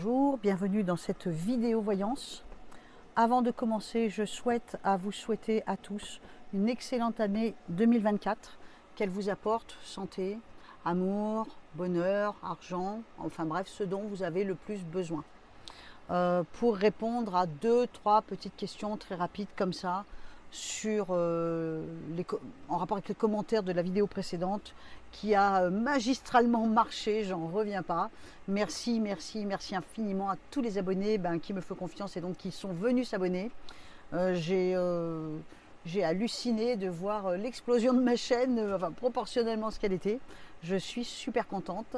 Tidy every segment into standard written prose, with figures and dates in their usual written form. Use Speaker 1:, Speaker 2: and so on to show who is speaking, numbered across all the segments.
Speaker 1: bonjour, bienvenue dans cette vidéo voyance. Avant de commencer, je souhaite vous souhaiter à tous une excellente année 2024, qu'elle vous apporte santé, amour, bonheur, argent, enfin bref, ce dont vous avez le plus besoin. Pour répondre à 2-3 petites questions très rapides comme ça, en rapport avec les commentaires de la vidéo précédente qui a magistralement marché, j'en reviens pas. Merci infiniment à tous les abonnés qui me font confiance et donc qui sont venus s'abonner. J'ai halluciné de voir l'explosion de ma chaîne, proportionnellement à ce qu'elle était. Je suis super contente.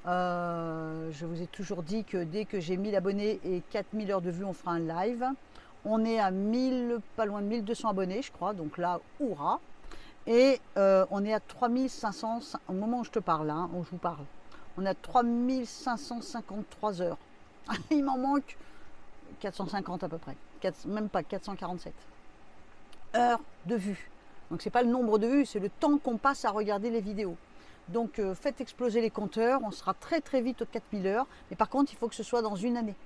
Speaker 1: Je vous ai toujours dit que dès que j'ai 1000 abonnés et 4000 heures de vue, on fera un live. On est à 1000, pas loin de 1200 abonnés, je crois, donc là, hurrah. Et on est à 3500, au moment où je te parle, où je vous parle, on est à 3553 heures. Il m'en manque 450 à peu près, même pas 447 heures de vue. Donc c'est pas le nombre de vues, c'est le temps qu'on passe à regarder les vidéos. Donc faites exploser les compteurs, on sera très vite aux 4000 heures, mais par contre il faut que ce soit dans une année.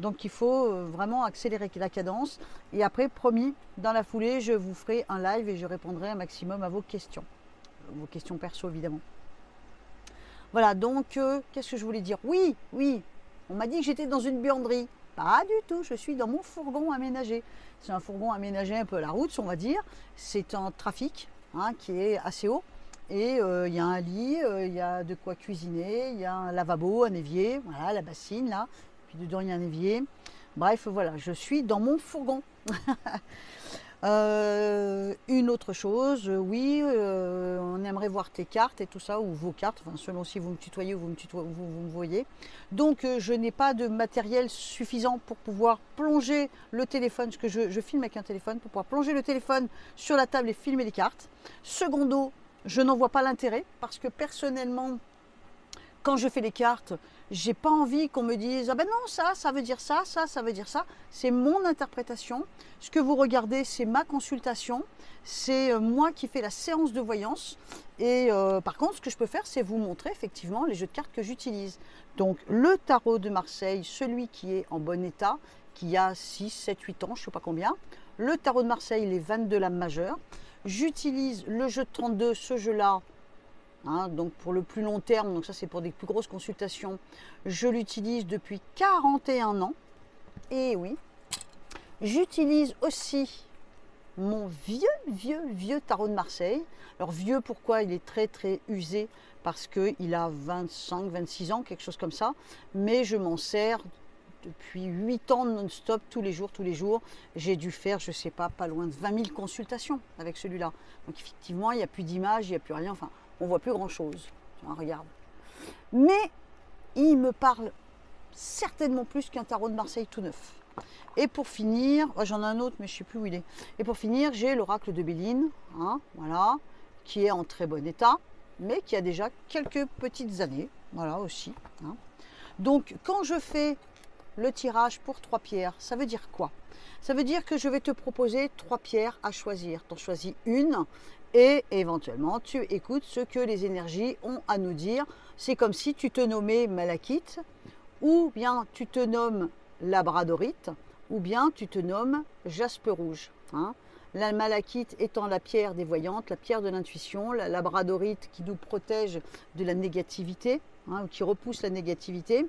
Speaker 1: Donc il faut vraiment accélérer la cadence. Et après, promis, dans la foulée, je vous ferai un live et je répondrai un maximum à vos questions perso évidemment. Voilà, donc qu'est-ce que je voulais dire? Oui, on m'a dit que j'étais dans une buanderie. Pas du tout, je suis dans mon fourgon aménagé. C'est un fourgon aménagé un peu à la route, on va dire. C'est un trafic qui est assez haut. Et il y a un lit, il y a de quoi cuisiner, il y a un lavabo, un évier, voilà, la bassine là, puis dedans il y a un évier. Bref, voilà, je suis dans mon fourgon. Une autre chose, oui, on aimerait voir tes cartes et tout ça, ou vos cartes, enfin, selon si vous me tutoyez ou vous me voyez. Donc je n'ai pas de matériel suffisant pour pouvoir plonger le téléphone, parce que je filme avec un téléphone, pour pouvoir plonger le téléphone sur la table et filmer les cartes. Secondo, je n'en vois pas l'intérêt, parce que personnellement, quand je fais les cartes, j'ai pas envie qu'on me dise « Ah ben non, ça veut dire ça, ça veut dire ça ». C'est mon interprétation. Ce que vous regardez, c'est ma consultation. C'est moi qui fais la séance de voyance. Et par contre, ce que je peux faire, c'est vous montrer effectivement les jeux de cartes que j'utilise. Donc le tarot de Marseille, celui qui est en bon état, qui a 6, 7, 8 ans, je ne sais pas combien. Le tarot de Marseille, les 22 lames majeures. J'utilise le jeu de 32, ce jeu-là, donc pour le plus long terme, donc ça c'est pour des plus grosses consultations. Je l'utilise depuis 41 ans. Et oui, j'utilise aussi mon vieux tarot de Marseille. Alors vieux, pourquoi? Il est très usé, parce qu'il a 25, 26 ans, quelque chose comme ça. Mais je m'en sers depuis 8 ans non-stop, tous les jours. J'ai dû faire, je sais pas loin de 20 000 consultations avec celui-là. Donc effectivement, il n'y a plus d'image, il n'y a plus rien, enfin, on voit plus grand-chose. Regarde. Mais il me parle certainement plus qu'un tarot de Marseille tout neuf. Et pour finir, j'en ai un autre, mais je ne sais plus où il est. Et pour finir, j'ai l'oracle de Béline, voilà, qui est en très bon état, mais qui a déjà quelques petites années, voilà aussi. Donc, quand je fais le tirage pour 3 pierres, ça veut dire quoi? Ça veut dire que je vais te proposer 3 pierres à choisir. Tu en choisis une et éventuellement tu écoutes ce que les énergies ont à nous dire. C'est comme si tu te nommais malachite, ou bien tu te nommes labradorite, ou bien tu te nommes jaspe rouge. La malachite étant la pierre des voyantes, la pierre de l'intuition, la labradorite qui nous protège de la négativité, qui repousse la négativité,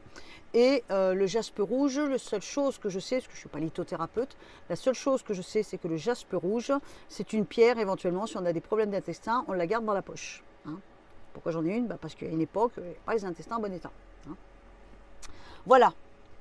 Speaker 1: et le jaspe rouge, la seule chose que je sais, parce que je ne suis pas lithothérapeute, la seule chose que je sais, c'est que le jaspe rouge, c'est une pierre, éventuellement, si on a des problèmes d'intestin, on la garde dans la poche. Pourquoi j'en ai une? Parce qu'à une époque, il n'y avait pas les intestins en bon état. Voilà,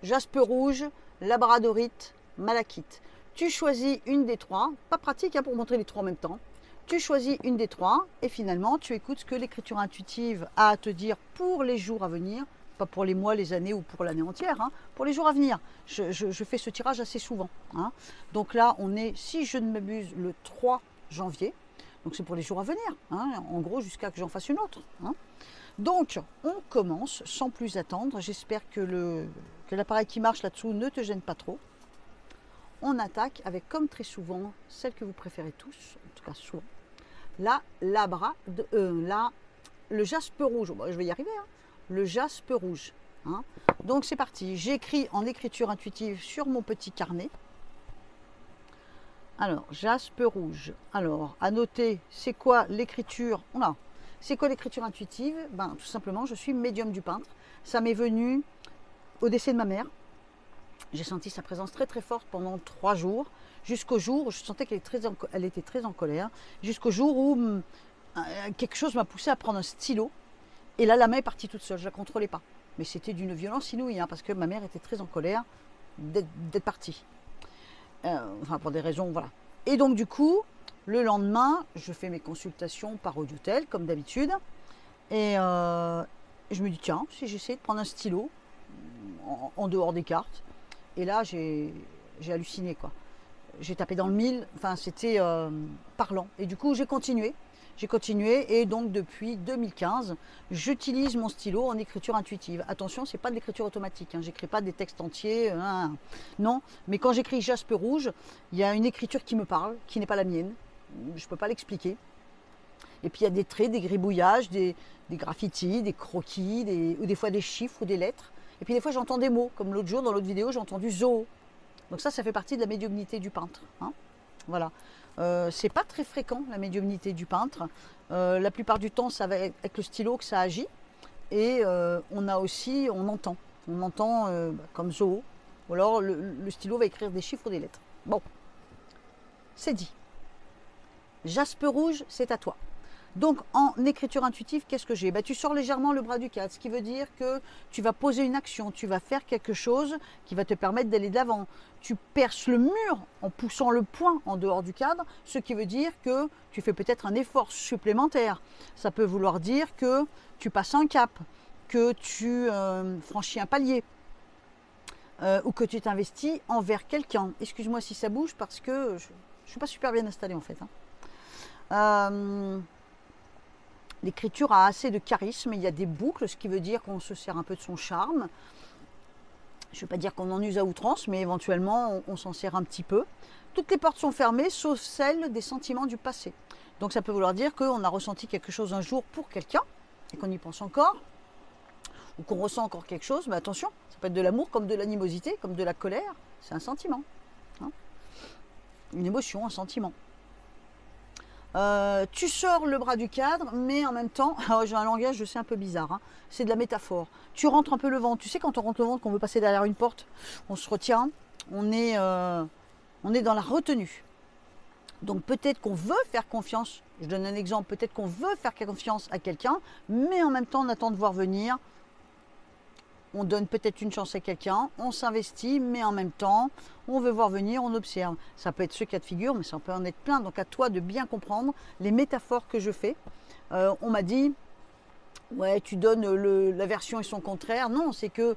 Speaker 1: jaspe rouge, labradorite, malachite. Tu choisis une des 3, pas pratique pour montrer les 3 en même temps. Tu choisis une des 3 et finalement tu écoutes ce que l'écriture intuitive a à te dire pour les jours à venir, pas pour les mois, les années ou pour l'année entière, pour les jours à venir. Je fais ce tirage assez souvent. Donc là, on est, si je ne m'abuse, le 3 janvier. Donc c'est pour les jours à venir, en gros jusqu'à que j'en fasse une autre. Donc on commence sans plus attendre. J'espère que l'appareil qui marche là-dessous ne te gêne pas trop. On attaque avec, comme très souvent, celle que vous préférez tous, en tout cas souvent, le jaspe rouge. Bon, je vais y arriver. Le jaspe rouge. Hein. Donc c'est parti, j'écris en écriture intuitive sur mon petit carnet. Alors, jaspe rouge. Alors, à noter, c'est quoi l'écriture? C'est quoi l'écriture intuitive? Ben, tout simplement, je suis médium du peintre. Ça m'est venu au décès de ma mère. J'ai senti sa présence très très forte pendant 3 jours, jusqu'au jour où je sentais qu'elle était très en colère, jusqu'au jour où quelque chose m'a poussé à prendre un stylo. Et là, la main est partie toute seule, je ne la contrôlais pas. Mais c'était d'une violence inouïe, hein, parce que ma mère était très en colère d'être partie. Enfin, pour des raisons, voilà. Et donc, du coup, le lendemain, je fais mes consultations par audiotel, comme d'habitude. Et je me dis, tiens, si j'essaie de prendre un stylo en dehors des cartes. Et là, j'ai halluciné, quoi. J'ai tapé dans le mille, enfin, c'était parlant. Et du coup, j'ai continué. Et donc depuis 2015, j'utilise mon stylo en écriture intuitive. Attention, c'est pas de l'écriture automatique, hein. J'écris pas des textes entiers, non. Mais quand j'écris jaspe rouge, il y a une écriture qui me parle, qui n'est pas la mienne. Je peux pas l'expliquer. Et puis il y a des traits, des gribouillages, des graffitis, des croquis, ou des fois des chiffres ou des lettres. Et puis des fois j'entends des mots, comme l'autre jour dans l'autre vidéo j'ai entendu zoo. Donc ça fait partie de la médiumnité du peintre, hein. Voilà. C'est pas très fréquent la médiumnité du peintre. La plupart du temps, ça va être avec le stylo que ça agit. Et on entend comme zoo. Ou alors le stylo va écrire des chiffres ou des lettres. Bon, c'est dit. Jaspe rouge, c'est à toi. Donc en écriture intuitive, qu'est-ce que j'ai? Tu sors légèrement le bras du cadre, ce qui veut dire que tu vas poser une action, tu vas faire quelque chose qui va te permettre d'aller de l'avant. Tu perces le mur en poussant le poing en dehors du cadre, ce qui veut dire que tu fais peut-être un effort supplémentaire. Ça peut vouloir dire que tu passes un cap, que tu franchis un palier, ou que tu t'investis envers quelqu'un. Excuse-moi si ça bouge parce que je ne suis pas super bien installée en fait, hein. L'écriture a assez de charisme, il y a des boucles, ce qui veut dire qu'on se sert un peu de son charme. Je ne veux pas dire qu'on en use à outrance, mais éventuellement on s'en sert un petit peu. Toutes les portes sont fermées, sauf celles des sentiments du passé. Donc ça peut vouloir dire qu'on a ressenti quelque chose un jour pour quelqu'un, et qu'on y pense encore, ou qu'on ressent encore quelque chose, mais attention, ça peut être de l'amour comme de l'animosité, comme de la colère, c'est un sentiment, hein. Une émotion, un sentiment. Tu sors le bras du cadre, mais en même temps, j'ai un langage, je sais, un peu bizarre, hein, c'est de la métaphore. Tu rentres un peu le ventre. Tu sais, quand on rentre le ventre, qu'on veut passer derrière une porte, on se retient, on est dans la retenue. Donc peut-être qu'on veut faire confiance, je donne un exemple, peut-être qu'on veut faire confiance à quelqu'un, mais en même temps, on attend de voir venir. On donne peut-être une chance à quelqu'un, on s'investit, mais en même temps, on veut voir venir, on observe. Ça peut être ce cas de figure, mais ça peut en être plein. Donc à toi de bien comprendre les métaphores que je fais. On m'a dit, ouais, tu donnes la version et son contraire. Non, c'est que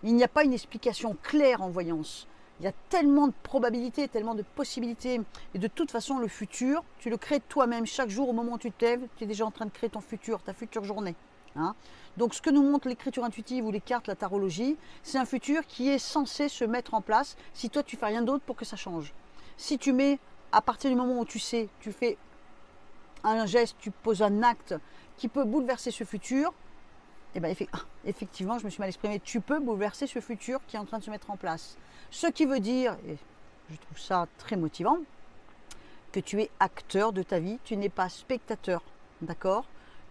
Speaker 1: il n'y a pas une explication claire en voyance. Il y a tellement de probabilités, tellement de possibilités. Et de toute façon, le futur, tu le crées toi-même chaque jour au moment où tu te lèves. Tu es déjà en train de créer ton futur, ta future journée. Hein. Donc ce que nous montre l'écriture intuitive ou les cartes, la tarologie, c'est un futur qui est censé se mettre en place si toi tu fais rien d'autre pour que ça change. Si tu mets, à partir du moment où tu sais, tu fais un geste, tu poses un acte qui peut bouleverser ce futur, et bien effectivement, je me suis mal exprimée, tu peux bouleverser ce futur qui est en train de se mettre en place. Ce qui veut dire, et je trouve ça très motivant, que tu es acteur de ta vie, tu n'es pas spectateur, d'accord ?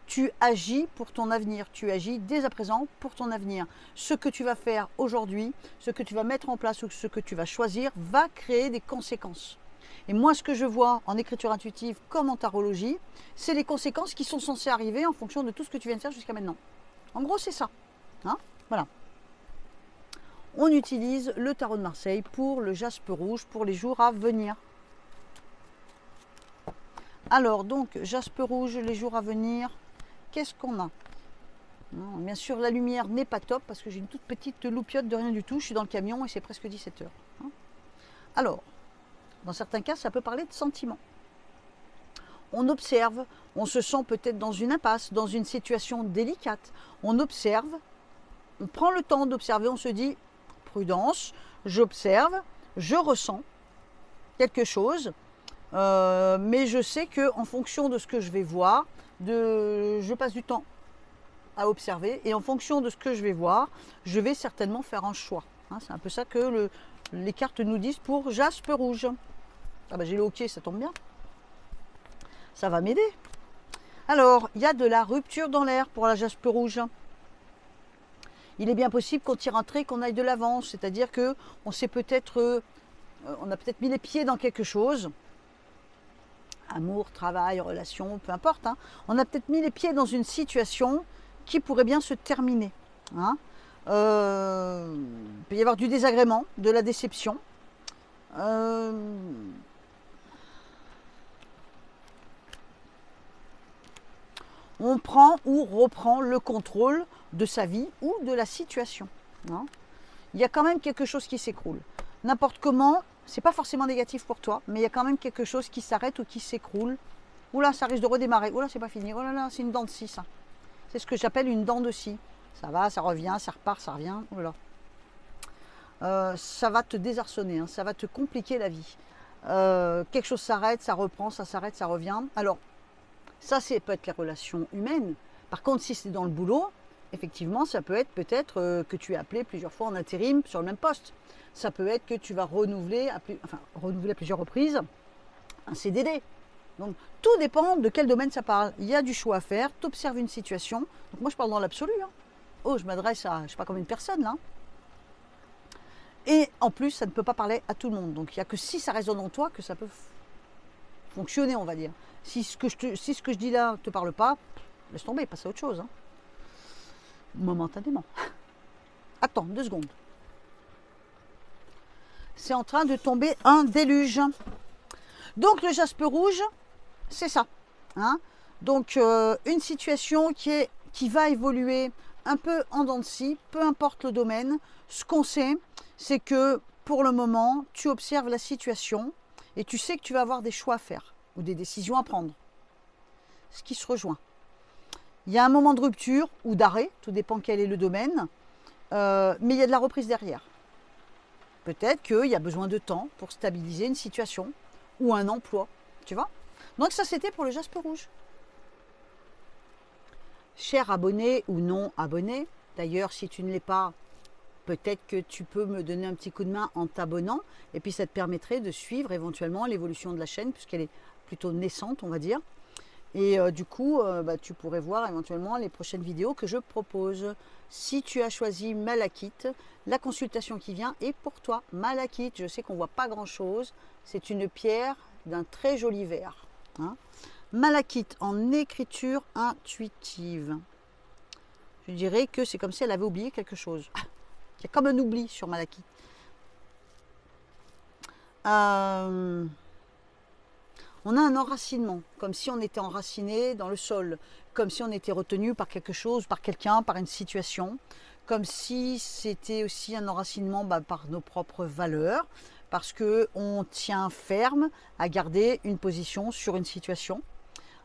Speaker 1: Tu agis pour ton avenir, tu agis dès à présent pour ton avenir. Ce que tu vas faire aujourd'hui, ce que tu vas mettre en place ou ce que tu vas choisir va créer des conséquences. Et moi, ce que je vois en écriture intuitive comme en tarologie, c'est les conséquences qui sont censées arriver en fonction de tout ce que tu viens de faire jusqu'à maintenant. En gros, c'est ça, hein. Voilà. On utilise le tarot de Marseille pour le jaspe rouge pour les jours à venir. Alors, donc, jaspe rouge, les jours à venir, qu'est-ce qu'on a? Bien sûr, la lumière n'est pas top parce que j'ai une toute petite loupiote de rien du tout. Je suis dans le camion et c'est presque 17 heures. Alors, dans certains cas, ça peut parler de sentiments. On observe, on se sent peut-être dans une impasse, dans une situation délicate. On observe, on prend le temps d'observer, on se dit, prudence, j'observe, je ressens quelque chose, mais je sais qu'en fonction de ce que je vais voir, je passe du temps à observer. Et en fonction de ce que je vais voir, je vais certainement faire un choix. Hein, c'est un peu ça que les cartes nous disent pour Jaspe rouge. Ah bah j'ai le hockey, ça tombe bien. Ça va m'aider. Alors, il y a de la rupture dans l'air pour la Jaspe rouge. Il est bien possible qu'on tire un trait, qu'on aille de l'avant. C'est-à-dire que on a peut-être mis les pieds dans quelque chose. Amour, travail, relation, peu importe. Hein. On a peut-être mis les pieds dans une situation qui pourrait bien se terminer. Hein. Il peut y avoir du désagrément, de la déception. On prend ou reprend le contrôle de sa vie ou de la situation. Hein. Il y a quand même quelque chose qui s'écroule. N'importe comment, c'est pas forcément négatif pour toi, mais il y a quand même quelque chose qui s'arrête ou qui s'écroule. Oula, ça risque de redémarrer. Oula, c'est pas fini. Oh là là, c'est une dent de scie, ça. C'est ce que j'appelle une dent de scie. Ça va, ça revient, ça repart, ça revient. Oh là là. Ça va te désarçonner, hein, ça va te compliquer la vie. Quelque chose s'arrête, ça reprend, ça s'arrête, ça revient. Alors, ça, peut être les relations humaines. Par contre, si c'est dans le boulot, effectivement, ça peut être peut-être que tu es appelé plusieurs fois en intérim sur le même poste. Ça peut être que tu vas renouveler à plusieurs reprises un CDD. Donc, tout dépend de quel domaine ça parle. Il y a du choix à faire, tu observes une situation. Donc, moi, je parle dans l'absolu. Hein. Oh, je m'adresse à, je ne sais pas combien de personnes, là. Et en plus, ça ne peut pas parler à tout le monde. Donc, il n'y a que si ça résonne en toi que ça peut fonctionner, on va dire. Si ce que je dis là ne te parle pas, laisse tomber, passe à autre chose. Hein. Momentanément. Attends, 2 secondes. C'est en train de tomber un déluge. Donc le jaspe rouge, c'est ça. Hein. Donc une situation qui va évoluer un peu en dents de scie, peu importe le domaine. Ce qu'on sait, c'est que pour le moment, tu observes la situation et tu sais que tu vas avoir des choix à faire ou des décisions à prendre. Ce qui se rejoint. Il y a un moment de rupture ou d'arrêt, tout dépend quel est le domaine, mais il y a de la reprise derrière. Peut-être qu'il y a besoin de temps pour stabiliser une situation ou un emploi, tu vois. Donc ça, c'était pour le jaspe rouge. Cher abonné ou non abonné, d'ailleurs, si tu ne l'es pas, peut-être que tu peux me donner un petit coup de main en t'abonnant, et puis ça te permettrait de suivre éventuellement l'évolution de la chaîne, puisqu'elle est plutôt naissante, on va dire. Et du coup, tu pourrais voir éventuellement les prochaines vidéos que je propose. Si tu as choisi Malachite, la consultation qui vient est pour toi. Malachite, je sais qu'on ne voit pas grand-chose. C'est une pierre d'un très joli vert. Hein. Malachite en écriture intuitive. Je dirais que c'est comme si elle avait oublié quelque chose. Il y a comme un oubli sur Malachite. On a un enracinement, comme si on était enraciné dans le sol, comme si on était retenu par quelque chose, par quelqu'un, par une situation, comme si c'était aussi un enracinement par nos propres valeurs, parce qu'on tient ferme à garder une position sur une situation,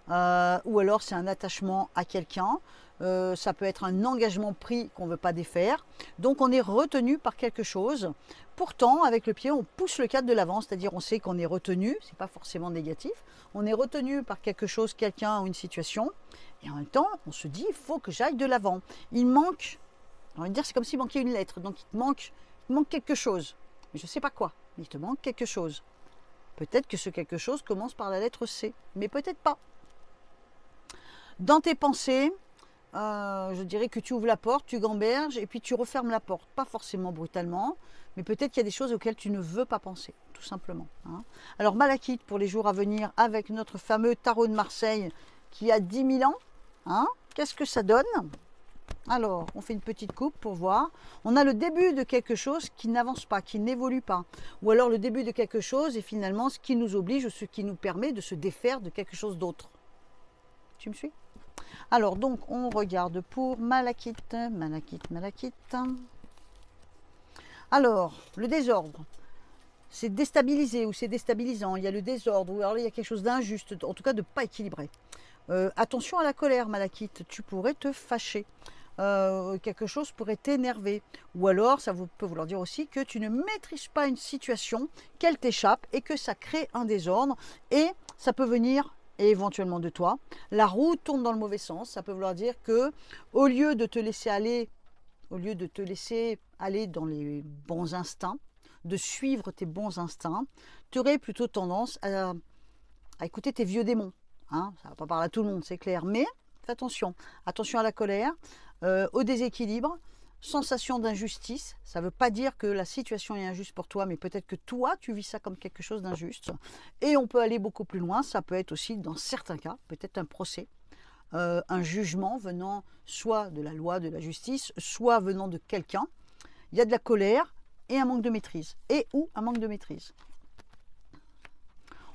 Speaker 1: ou alors c'est un attachement à quelqu'un, ça peut être un engagement pris qu'on ne veut pas défaire, donc on est retenu par quelque chose. Pourtant, avec le pied, on pousse le cadre de l'avant, c'est-à-dire on sait qu'on est retenu, c'est pas forcément négatif, on est retenu par quelque chose, quelqu'un ou une situation, et en même temps, on se dit, il faut que j'aille de l'avant. Il manque, on va dire, c'est comme s'il manquait une lettre, donc il te manque quelque chose, mais je ne sais pas quoi, mais il te manque quelque chose. Peut-être que ce quelque chose commence par la lettre C, mais peut-être pas. Dans tes pensées, je dirais que tu ouvres la porte, tu gamberges et puis tu refermes la porte. Pas forcément brutalement, mais peut-être qu'il y a des choses auxquelles tu ne veux pas penser, tout simplement. Hein. Alors Malachite pour les jours à venir avec notre fameux tarot de Marseille qui a 10 000 ans. Hein. Qu'est-ce que ça donne? Alors, on fait une petite coupe pour voir. On a le début de quelque chose qui n'avance pas, qui n'évolue pas. Ou alors le début de quelque chose et finalement ce qui nous oblige ou ce qui nous permet de se défaire de quelque chose d'autre. Tu me suis? Alors, donc, on regarde pour Malachite, Malachite. Alors, le désordre, c'est déstabilisé ou c'est déstabilisant. Il y a le désordre, ou alors il y a quelque chose d'injuste, en tout cas de pas équilibré. Attention à la colère, Malachite, tu pourrais te fâcher. Quelque chose pourrait t'énerver. Ou alors, ça peut vouloir dire aussi que tu ne maîtrises pas une situation, qu'elle t'échappe et que ça crée un désordre. Et ça peut venir et éventuellement de toi. La roue tourne dans le mauvais sens. Ça peut vouloir dire que au lieu de te laisser aller, dans les bons instincts, de suivre tes bons instincts, tu aurais plutôt tendance à écouter tes vieux démons. Hein, ça ne va pas parler à tout le monde, c'est clair, mais fais attention. Attention à la colère, au déséquilibre, sensation d'injustice. Ça ne veut pas dire que la situation est injuste pour toi, mais peut-être que toi, tu vis ça comme quelque chose d'injuste. Et on peut aller beaucoup plus loin. Ça peut être aussi, dans certains cas, peut-être un procès, un jugement venant soit de la loi, de la justice, soit venant de quelqu'un. Il y a de la colère et un manque de maîtrise. Et ou un manque de maîtrise.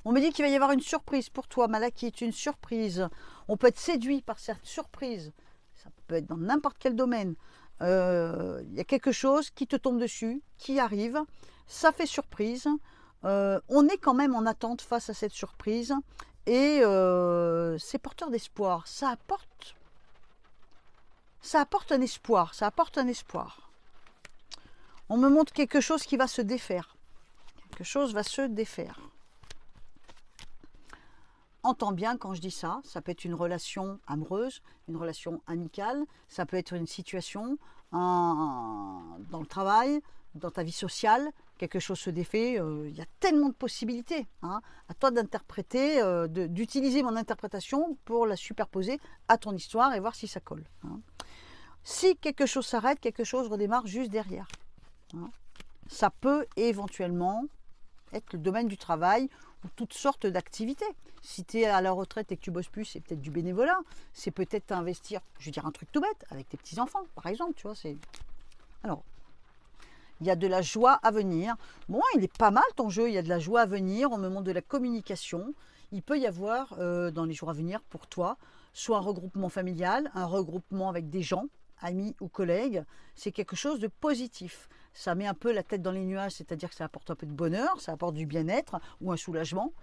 Speaker 1: On me dit qu'il va y avoir une surprise pour toi, Malakite, une surprise. On peut être séduit par cette surprise. Ça peut être dans n'importe quel domaine. Il y a quelque chose qui te tombe dessus, qui arrive. Ça fait surprise. On est quand même en attente face à cette surprise. Et c'est porteur d'espoir. Ça apporte un espoir. Ça apporte un espoir. On me montre quelque chose qui va se défaire. Quelque chose va se défaire. Entends bien quand je dis ça, ça peut être une relation amoureuse, une relation amicale, ça peut être une situation dans le travail, dans ta vie sociale, quelque chose se défait, il y a tellement de possibilités. Hein. À toi d'interpréter, d'utiliser mon interprétation pour la superposer à ton histoire et voir si ça colle. Hein. Si quelque chose s'arrête, quelque chose redémarre juste derrière. Hein. Ça peut éventuellement être le domaine du travail ou toutes sortes d'activités. Si tu es à la retraite et que tu bosses plus, c'est peut-être du bénévolat, c'est peut-être investir, je veux dire un truc tout bête, avec tes petits-enfants, par exemple, tu vois, c'est... Alors, il y a de la joie à venir. Bon, il est pas mal ton jeu, il y a de la joie à venir, on me montre de la communication. Il peut y avoir, dans les jours à venir, pour toi, soit un regroupement familial, un regroupement avec des gens, amis ou collègues, c'est quelque chose de positif. Ça met un peu la tête dans les nuages, c'est-à-dire que ça apporte un peu de bonheur, ça apporte du bien-être ou un soulagement.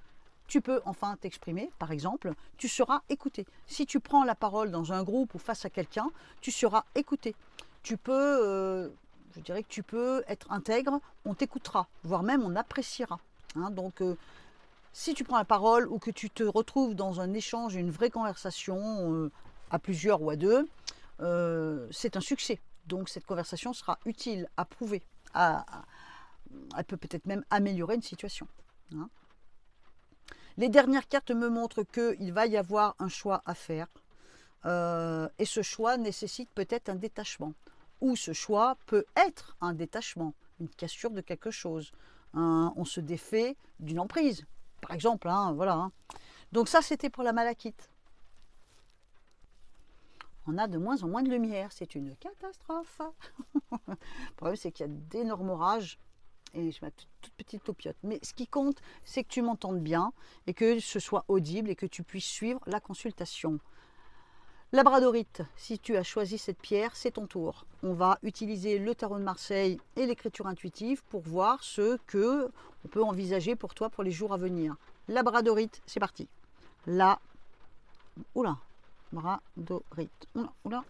Speaker 1: Tu peux enfin t'exprimer, par exemple, tu seras écouté. Si tu prends la parole dans un groupe ou face à quelqu'un, tu seras écouté. Tu peux, je dirais que tu peux être intègre, on t'écoutera, voire même on appréciera. Hein, donc, si tu prends la parole ou que tu te retrouves dans un échange, une vraie conversation à plusieurs ou à deux, c'est un succès. Donc cette conversation sera utile, approuvée. Elle peut peut-être même améliorer une situation. Hein. Les dernières cartes me montrent qu'il va y avoir un choix à faire. Et ce choix nécessite peut-être un détachement. Ou ce choix peut être un détachement, une cassure de quelque chose. On se défait d'une emprise, par exemple. Hein, voilà, hein. Donc ça, c'était pour la malachite. On a de moins en moins de lumière, c'est une catastrophe. Le problème, c'est qu'il y a d'énormes orages et je mets toute petite taupiote. Mais ce qui compte, c'est que tu m'entendes bien et que ce soit audible et que tu puisses suivre la consultation. Labradorite, si tu as choisi cette pierre, c'est ton tour. On va utiliser le tarot de Marseille et l'écriture intuitive pour voir ce que on peut envisager pour toi pour les jours à venir. Labradorite, c'est parti. Là, oula. Labradorite. Oula.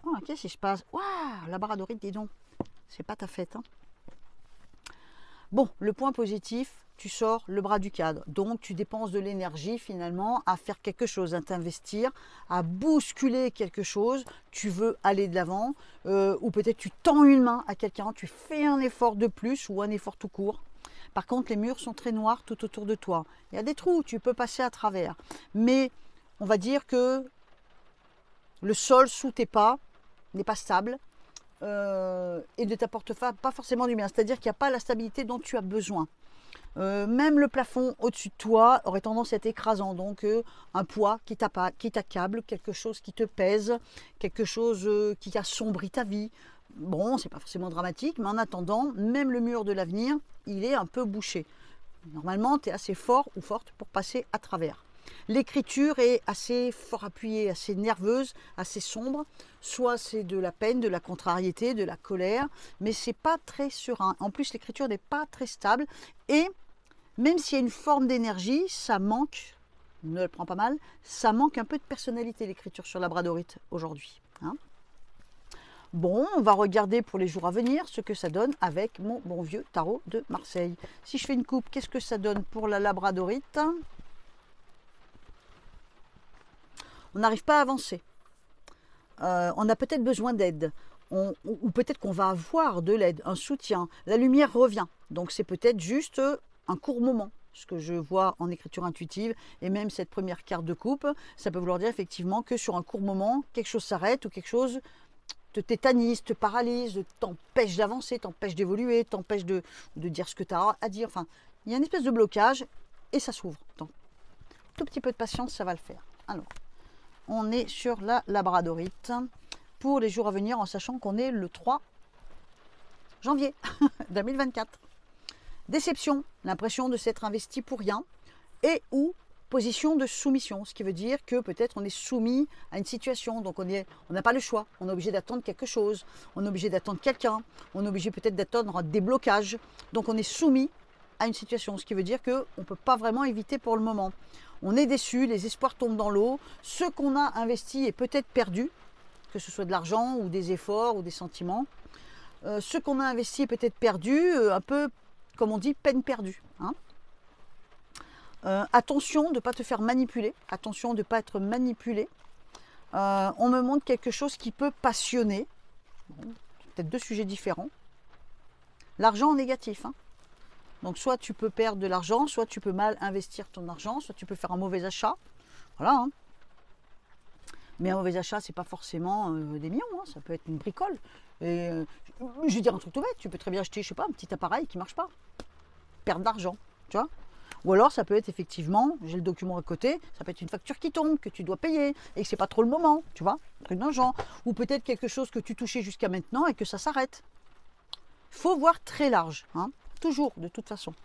Speaker 1: Oh, qu'est-ce qui se passe? Waouh, labradorite, dis donc. C'est pas ta fête. Hein. Bon, le point positif, tu sors le bras du cadre. Donc, tu dépenses de l'énergie finalement à faire quelque chose, à t'investir, à bousculer quelque chose. Tu veux aller de l'avant ou peut-être tu tends une main à quelqu'un, tu fais un effort de plus ou un effort tout court. Par contre, les murs sont très noirs tout autour de toi. Il y a des trous, tu peux passer à travers. Mais on va dire que le sol sous tes pas n'est pas stable et ne t'apporte pas forcément du bien. C'est-à-dire qu'il n'y a pas la stabilité dont tu as besoin. Même le plafond au-dessus de toi aurait tendance à être écrasant. Donc un poids qui t'accable, quelque chose qui te pèse, quelque chose qui assombrit ta vie. Bon, c'est pas forcément dramatique, mais en attendant, même le mur de l'avenir, il est un peu bouché. Normalement, tu es assez fort ou forte pour passer à travers. L'écriture est assez fort appuyée, assez nerveuse, assez sombre. Soit c'est de la peine, de la contrariété, de la colère, mais c'est pas très serein. En plus, l'écriture n'est pas très stable. Et même s'il y a une forme d'énergie, ça manque, ne le prends pas mal, ça manque un peu de personnalité, l'écriture sur Labradorite aujourd'hui. Hein. Bon, on va regarder pour les jours à venir ce que ça donne avec mon bon vieux tarot de Marseille. Si je fais une coupe, qu'est-ce que ça donne pour la labradorite? On n'arrive pas à avancer. On a peut-être besoin d'aide. Ou peut-être qu'on va avoir de l'aide, un soutien. La lumière revient. Donc c'est peut-être juste un court moment. Ce que je vois en écriture intuitive, et même cette première carte de coupe, ça peut vouloir dire effectivement que sur un court moment, quelque chose s'arrête ou quelque chose te tétanise, te paralyse, t'empêche d'avancer, t'empêche d'évoluer, t'empêche de dire ce que tu as à dire. Enfin, il y a une espèce de blocage et ça s'ouvre. Donc, tout petit peu de patience, ça va le faire. Alors, on est sur la labradorite pour les jours à venir en sachant qu'on est le 3 janvier 2024. Déception, l'impression de s'être investi pour rien et ou position de soumission, ce qui veut dire que peut-être on est soumis à une situation, donc on n'a pas le choix, on est obligé d'attendre quelque chose, on est obligé d'attendre quelqu'un, on est obligé peut-être d'attendre un déblocage, donc on est soumis à une situation, ce qui veut dire qu'on ne peut pas vraiment éviter pour le moment. On est déçu, les espoirs tombent dans l'eau, ce qu'on a investi est peut-être perdu, que ce soit de l'argent ou des efforts ou des sentiments. Ce qu'on a investi est peut-être perdu, un peu comme on dit, peine perdue. Hein. Attention de ne pas te faire manipuler, attention de ne pas être manipulé. On me montre quelque chose qui peut passionner. Bon, peut-être deux sujets différents. L'argent en négatif. Hein. Donc soit tu peux perdre de l'argent, soit tu peux mal investir ton argent, soit tu peux faire un mauvais achat. Voilà. Hein. Mais un mauvais achat, c'est pas forcément des millions, hein. Ça peut être une bricole. Et je vais dire un truc tout bête, tu peux très bien acheter, je sais pas, un petit appareil qui marche pas. Perdre d'argent, tu vois. Ou alors ça peut être effectivement, j'ai le document à côté, ça peut être une facture qui tombe, que tu dois payer, et que c'est pas trop le moment, tu vois, un truc d'un genre. Ou peut-être quelque chose que tu touchais jusqu'à maintenant et que ça s'arrête. Il faut voir très large, hein, toujours, de toute façon.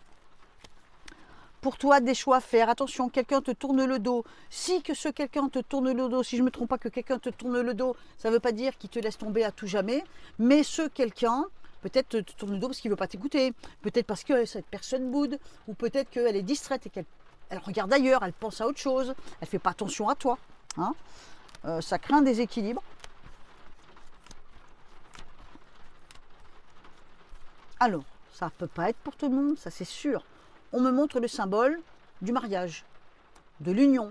Speaker 1: Pour toi, des choix à faire. Attention, quelqu'un te tourne le dos. Si que ce quelqu'un te tourne le dos, si je ne me trompe pas que quelqu'un te tourne le dos, ça ne veut pas dire qu'il te laisse tomber à tout jamais. Mais ce quelqu'un, peut-être te tourne le dos parce qu'il ne veut pas t'écouter. Peut-être parce que cette personne boude. Ou peut-être qu'elle est distraite et qu'elle regarde ailleurs, elle pense à autre chose. Elle ne fait pas attention à toi. Hein. Ça crée un déséquilibre. Alors, ça ne peut pas être pour tout le monde, ça c'est sûr. On me montre le symbole du mariage, de l'union,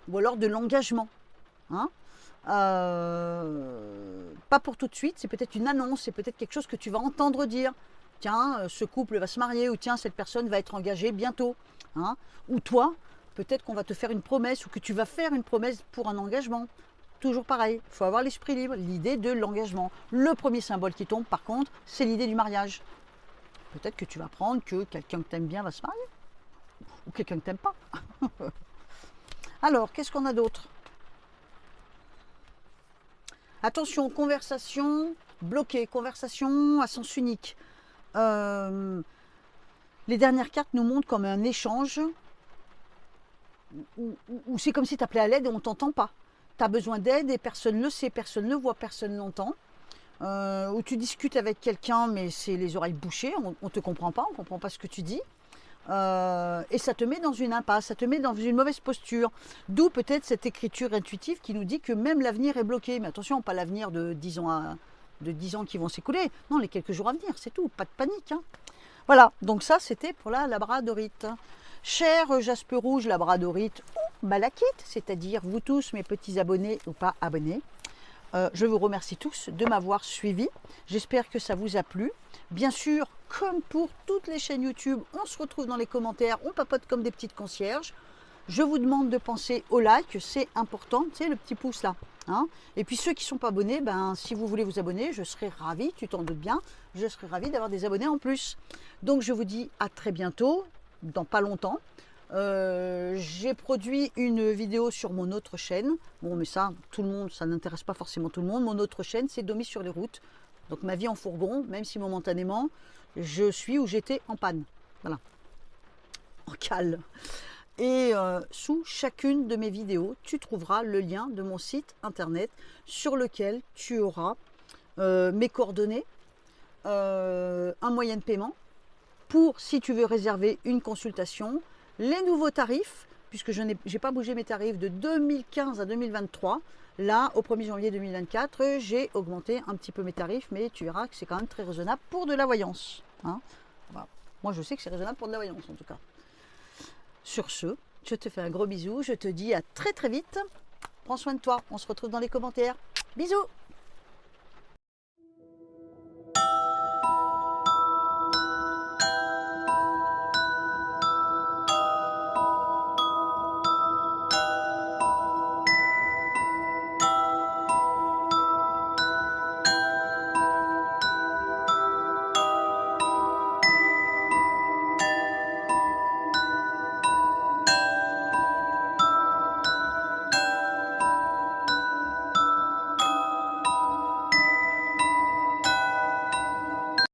Speaker 1: ou alors de l'engagement. Hein. Pas pour tout de suite, c'est peut-être une annonce, c'est peut-être quelque chose que tu vas entendre dire. Tiens, ce couple va se marier, ou tiens, cette personne va être engagée bientôt. Hein. Ou toi, peut-être qu'on va te faire une promesse, ou que tu vas faire une promesse pour un engagement. Toujours pareil, il faut avoir l'esprit libre, l'idée de l'engagement. Le premier symbole qui tombe, par contre, c'est l'idée du mariage. Peut-être que tu vas apprendre que quelqu'un que tu aimes bien va se marier. Ou quelqu'un que tu n'aimes pas. Alors, qu'est-ce qu'on a d'autre? Attention, conversation bloquée, conversation à sens unique. Les dernières cartes nous montrent comme un échange où c'est comme si tu appelais à l'aide et on ne t'entend pas. Tu as besoin d'aide et personne ne le sait, personne ne le voit, personne ne l'entend. Où tu discutes avec quelqu'un mais c'est les oreilles bouchées, on ne te comprend pas, on ne comprend pas ce que tu dis. Et ça te met dans une impasse, ça te met dans une mauvaise posture. D'où peut-être cette écriture intuitive qui nous dit que même l'avenir est bloqué. Mais attention, pas l'avenir de 10 ans qui vont s'écouler. Non, les quelques jours à venir, c'est tout, pas de panique. Hein. Voilà, donc ça c'était pour la labradorite. Cher Jasper Rouge, labradorite ou malachite, c'est-à-dire vous tous mes petits abonnés ou pas abonnés. Je vous remercie tous de m'avoir suivi. J'espère que ça vous a plu. Bien sûr, comme pour toutes les chaînes YouTube, on se retrouve dans les commentaires, on papote comme des petites concierges. Je vous demande de penser au like, c'est important, c'est le petit pouce là. Hein. Et puis ceux qui ne sont pas abonnés, ben, si vous voulez vous abonner, je serai ravie, tu t'en doutes bien, je serai ravie d'avoir des abonnés en plus. Donc je vous dis à très bientôt, dans pas longtemps. J'ai produit une vidéo sur mon autre chaîne. Bon, mais ça, tout le monde, ça n'intéresse pas forcément tout le monde. Mon autre chaîne, c'est Domi sur les routes. Donc ma vie en fourgon, même si momentanément, je suis ou j'étais en panne. Voilà. En cale. Et sous chacune de mes vidéos, tu trouveras le lien de mon site internet sur lequel tu auras mes coordonnées, un moyen de paiement pour si tu veux réserver une consultation, les nouveaux tarifs, puisque je n'ai pas bougé mes tarifs de 2015 à 2023. Là, au 1er janvier 2024, j'ai augmenté un petit peu mes tarifs, mais tu verras que c'est quand même très raisonnable pour de la voyance. Hein. Voilà. Moi, je sais que c'est raisonnable pour de la voyance, en tout cas. Sur ce, je te fais un gros bisou. Je te dis à très très vite. Prends soin de toi. On se retrouve dans les commentaires. Bisous!